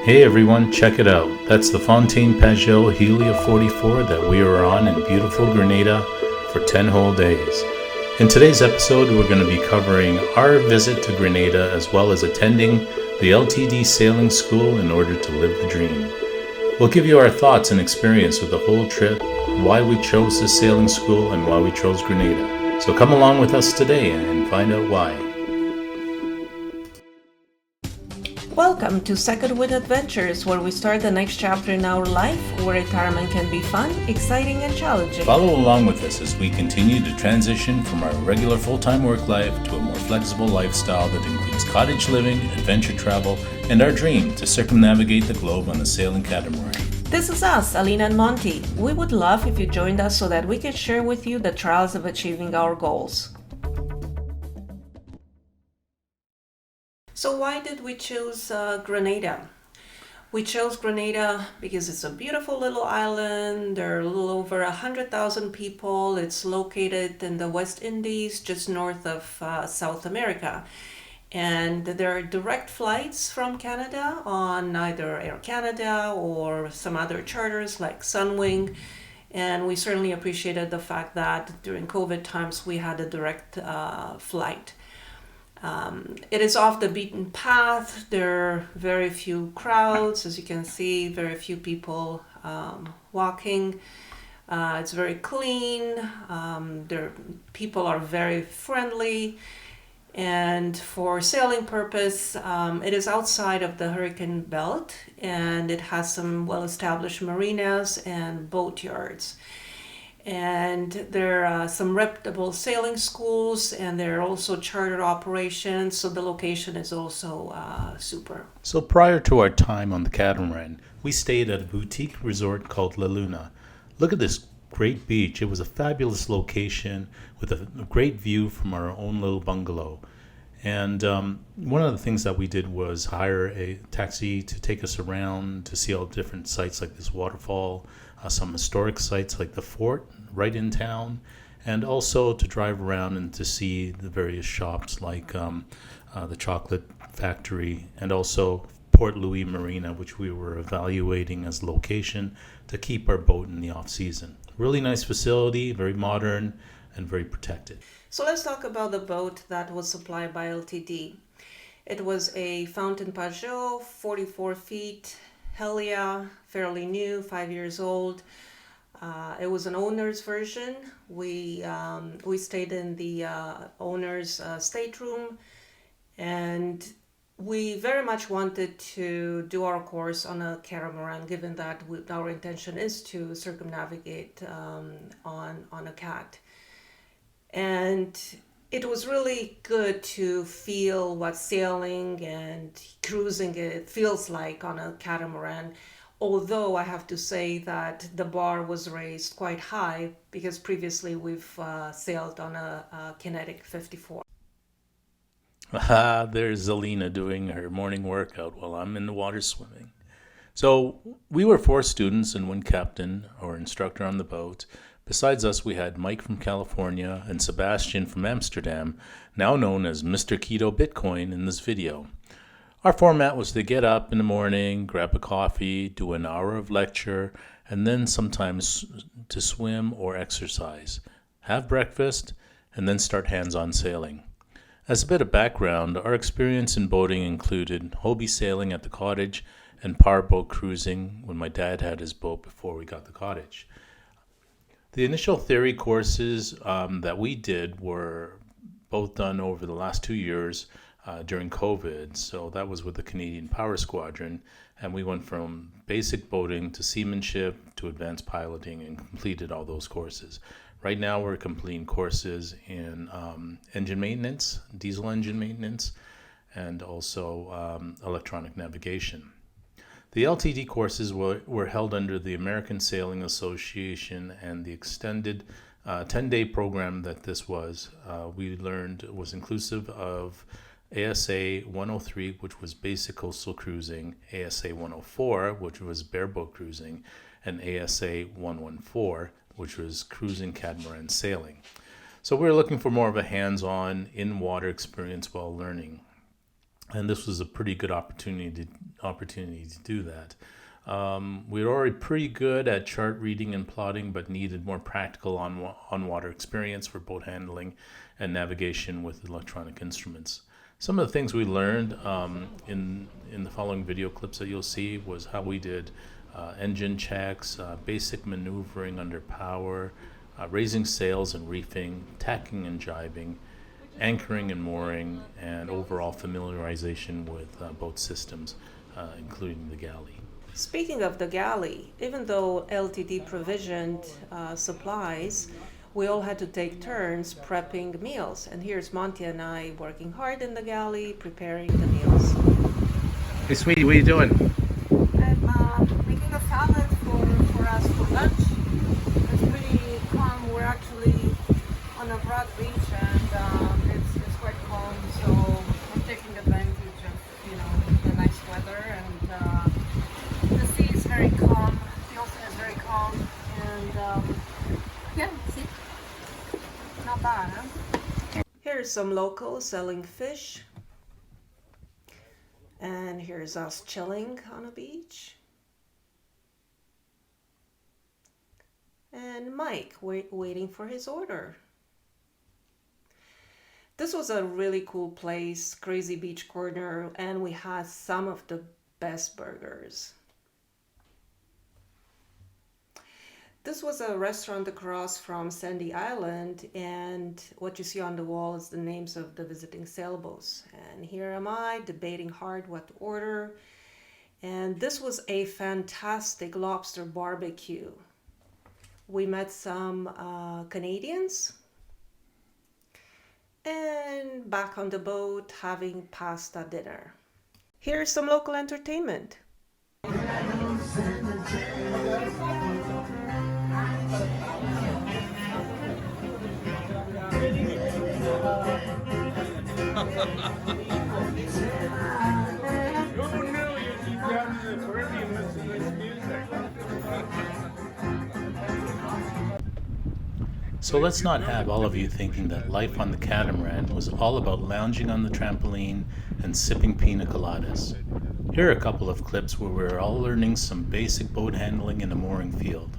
Hey everyone, check it out. That's the Fontaine Pajot Helia 44 that we are on in beautiful Grenada for 10 whole days. In today's episode, we're going to be covering our visit to Grenada as well as attending the LTD Sailing School in order to live the dream. We'll give you our thoughts and experience with the whole trip, why we chose the sailing school, and why we chose Grenada. So come along with us today and find out why. Welcome to Second Wind Adventures, where we start the next chapter in our life, where retirement can be fun, exciting, and challenging. Follow along with us as we continue to transition from our regular full-time work life to a more flexible lifestyle that includes cottage living, adventure travel, and our dream to circumnavigate the globe on a sailing catamaran. This is us, Alina Monte. We would love if you joined us so that we can share with you the trials of achieving our goals. So why did we choose Grenada? We chose Grenada because it's a beautiful little island. There are a little over 100,000 people. It's located in the West Indies, just north of South America. And there are direct flights from Canada on either Air Canada or some other charters like Sunwing. And we certainly appreciated the fact that during COVID times we had a direct flight. It is off the beaten path. There are very few crowds, as you can see, very few people walking. It's very clean. People are very friendly. And for sailing purpose, it is outside of the hurricane belt, and it has some well-established marinas and boat yards. And there are some reputable sailing schools, and there are also charter operations, so the location is also super. So prior to our time on the Catamaran, we stayed at a boutique resort called La Luna. Look at this great beach. It was a fabulous location with a great view from our own little bungalow. And one of the things that we did was hire a taxi to take us around to see all different sites like this waterfall, some historic sites like the fort right in town, and also to drive around and to see the various shops like the chocolate factory and also Port Louis Marina, which we were evaluating as location to keep our boat in the off season. Really nice facility, very modern and very protected. So let's talk about the boat that was supplied by LTD. It was a Fontaine Pajot, 44 feet, Helia, fairly new, 5 years old. It was an owner's version. We stayed in the owner's stateroom, and we very much wanted to do our course on a catamaran, given that our intention is to circumnavigate on a cat. And it was really good to feel what sailing and cruising it feels like on a catamaran. Although I have to say that the bar was raised quite high because previously we've sailed on a Kinetic 54. There's Alina doing her morning workout while I'm in the water swimming. So we were 4 students and 1 captain or instructor on the boat. Besides us, we had Mike from California and Sebastian from Amsterdam, now known as Mr. Keto Bitcoin in this video. Our format was to get up in the morning, grab a coffee, do an hour of lecture, and then sometimes to swim or exercise, have breakfast, and then start hands-on sailing. As a bit of background, our experience in boating included Hobie sailing at the cottage and powerboat cruising when my dad had his boat before we got the cottage. The initial theory courses that we did were both done over the last 2 years during COVID. So that was with the Canadian Power Squadron. And we went from basic boating to seamanship to advanced piloting and completed all those courses. Right now we're completing courses in engine maintenance, diesel engine maintenance, and also electronic navigation. The LTD courses were held under the American Sailing Association, and the extended 10-day program that this was, we learned was inclusive of ASA 103, which was basic coastal cruising, ASA 104, which was bareboat cruising, and ASA 114, which was cruising catamaran sailing. So we were looking for more of a hands-on, in-water experience while learning. and this was a pretty good opportunity to do that. We were already pretty good at chart reading and plotting, but needed more practical on-water experience for boat handling and navigation with electronic instruments. Some of the things we learned in the following video clips that you'll see was how we did engine checks, basic maneuvering under power, raising sails and reefing, tacking and jibing, anchoring and mooring, and overall familiarization with boat systems, including the galley. Speaking of the galley, even though LTD provisioned supplies, we all had to take turns prepping meals. And here's Monte and I working hard in the galley, preparing the meals. Hey, sweetie, what are you doing? I'm making a salad for us for lunch. It's pretty calm. We're actually on a broad beach and it's quite calm. So we're taking advantage of the nice weather, and the sea is very calm. The ocean is very calm, and yeah, see, not bad, huh? Here's some locals selling fish. And here's us chilling on a beach. And Mike waiting for his order. This was a really cool place, crazy beach corner, and we had some of the best burgers. This was a restaurant across from Sandy Island, and what you see on the wall is the names of the visiting sailboats. And here am I debating hard what to order. And this was a fantastic lobster barbecue. We met some Canadians, and back on the boat having pasta dinner. Here's some local entertainment. So let's not have all of you thinking that life on the Catamaran was all about lounging on the trampoline and sipping pina coladas. Here are a couple of clips where we're all learning some basic boat handling in a mooring field.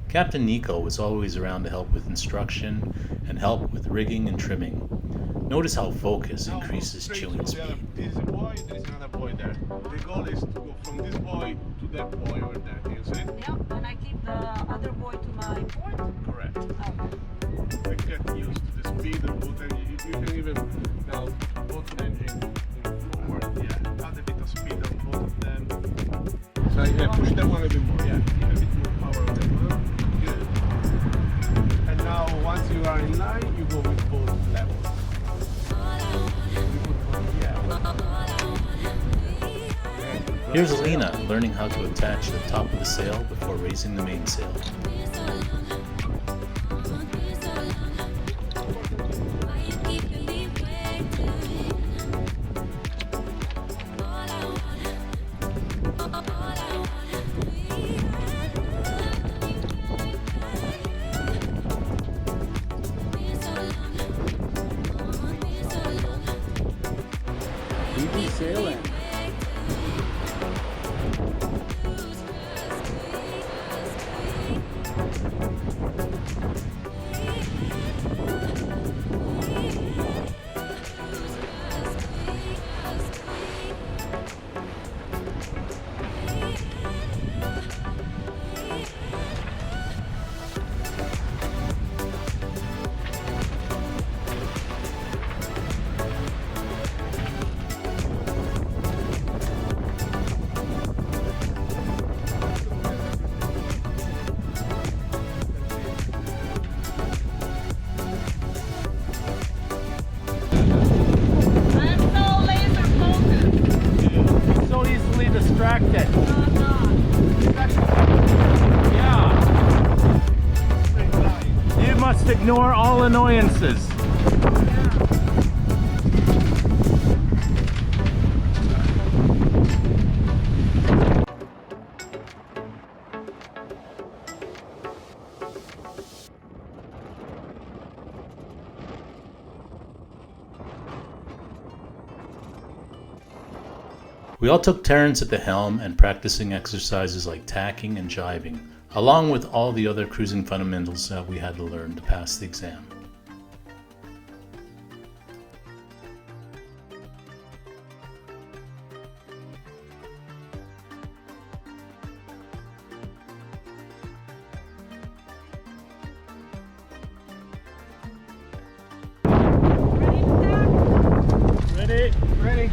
Captain Nico was always around to help with instruction and help with rigging and trimming. Notice how focus increases chewing speed. This is a buoy, there is another buoy there. The goal is to go from this buoy to that buoy over there. Can you see it? Yeah, and I keep the other boy to my port. Correct. Oh. I get used to the speed of boat engine. You can even now boat engine forward. Yeah, add a bit of speed on both of them. So yeah, push that one a bit more. Yeah, give a bit more power on that one. Good. And now once you are in line, you go with both levels. Here's Alina learning how to attach the top of the sail before raising the mainsail. LTD Sailing. So easily distracted. Yeah. You must ignore all annoyances. We all took turns at the helm and practicing exercises like tacking and jibing, along with all the other cruising fundamentals that we had to learn to pass the exam. Ready? Ready?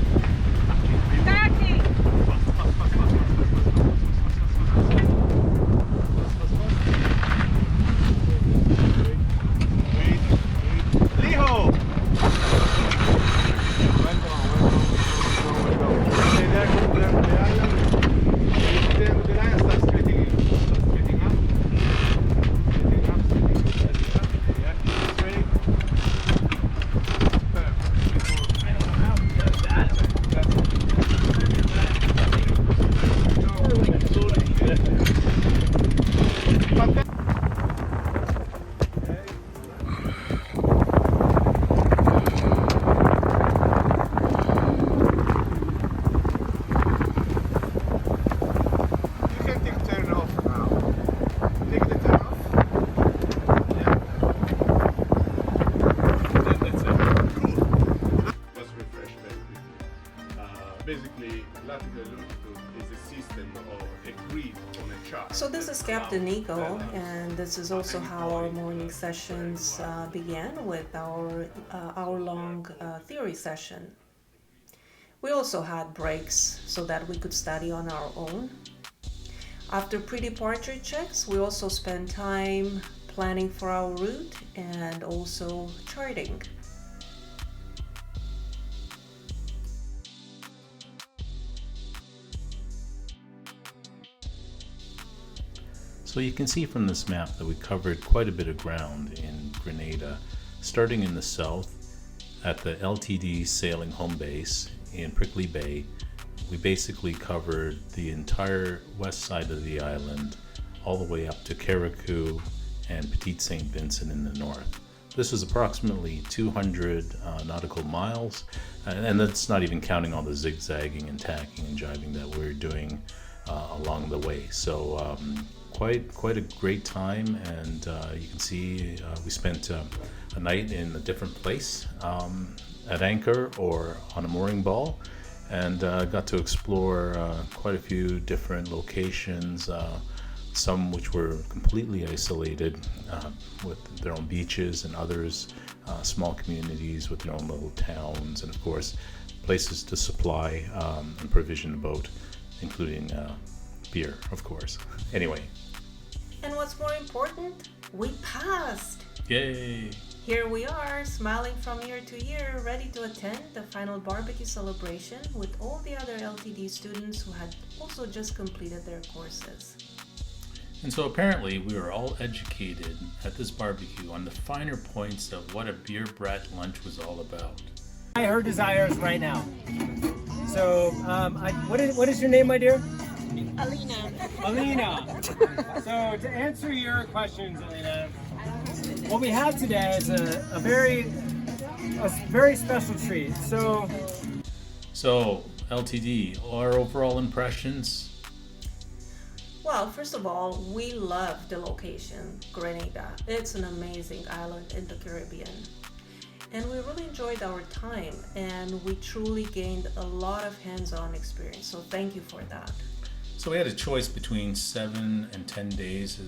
Tacking! Liho! The line starts splitting up. Splitting up. Yeah. Ready? You can take turn off now. Take the turn off. Yeah. That's it. Cool. Just refresh very quickly. Basically, latitude and longitude is a system of a grid on a chart. So this is Captain Nico, and this is also how our morning sessions began with our hour-long theory session. We also had breaks so that we could study on our own. After pre-departure checks, we also spent time planning for our route and also charting. So you can see from this map that we covered quite a bit of ground in Grenada, starting in the south at the LTD Sailing home base in Prickly Bay. We basically covered the entire west side of the island, all the way up to Carriacou and Petite St. Vincent in the north. This is approximately 200 nautical miles, and that's not even counting all the zigzagging and tacking and jibing that we're doing along the way. So quite a great time, and you can see we spent a night in a different place at anchor or on a mooring ball, and got to explore quite a few different locations, some which were completely isolated with their own beaches, and others small communities with their own little towns, and of course places to supply and provision the boat, including beer, of course. Anyway. And what's more important, we passed! Yay! Here we are, smiling from year to year, ready to attend the final barbecue celebration with all the other LTD students who had also just completed their courses. And so apparently we were all educated at this barbecue on the finer points of what a beer brat lunch was all about. Her desires right now. So, what is your name, my dear? Alina. Alina. So to answer your questions, Alina, what we have today is a very special treat. So LTD, our overall impressions. Well, first of all, we love the location, Grenada. It's an amazing island in the Caribbean. And we really enjoyed our time, and we truly gained a lot of hands-on experience. So thank you for that. So we had a choice between 7 and 10 days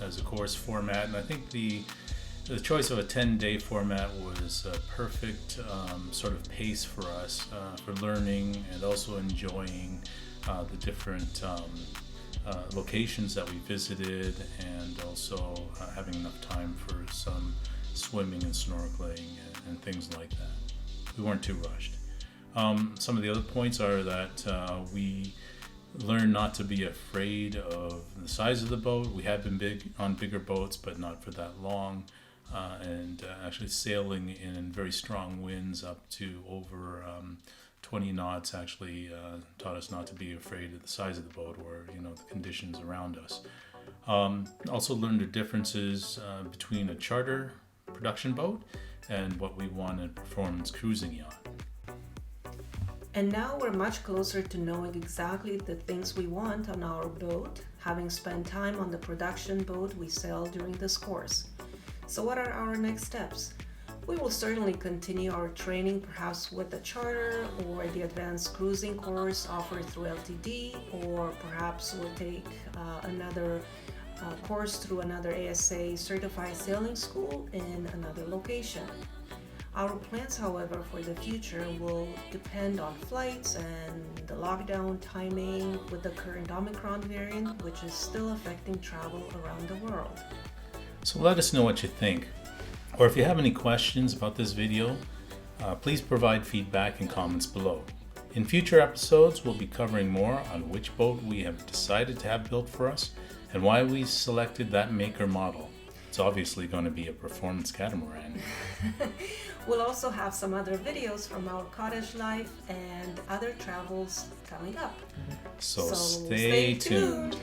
as a course format, and I think the choice of a 10-day format was a perfect sort of pace for us for learning and also enjoying the different locations that we visited, and also having enough time for some swimming and snorkeling and things like that. We weren't too rushed. Some of the other points are that we learn not to be afraid of the size of the boat. We have been on bigger boats, but not for that long. And actually sailing in very strong winds up to over 20 knots actually taught us not to be afraid of the size of the boat or the conditions around us. Also learned the differences between a charter production boat and what we want a performance cruising yacht. And now we're much closer to knowing exactly the things we want on our boat, having spent time on the production boat we sailed during this course. So what are our next steps? We will certainly continue our training, perhaps with the charter or the advanced cruising course offered through LTD, or perhaps we'll take another course through another ASA certified sailing school in another location. Our plans, however, for the future will depend on flights and the lockdown timing with the current Omicron variant, which is still affecting travel around the world. So let us know what you think. Or if you have any questions about this video, please provide feedback and comments below. In future episodes, we'll be covering more on which boat we have decided to have built for us and why we selected that make or model. It's obviously going to be a performance catamaran. We'll also have some other videos from our cottage life and other travels coming up. So stay tuned.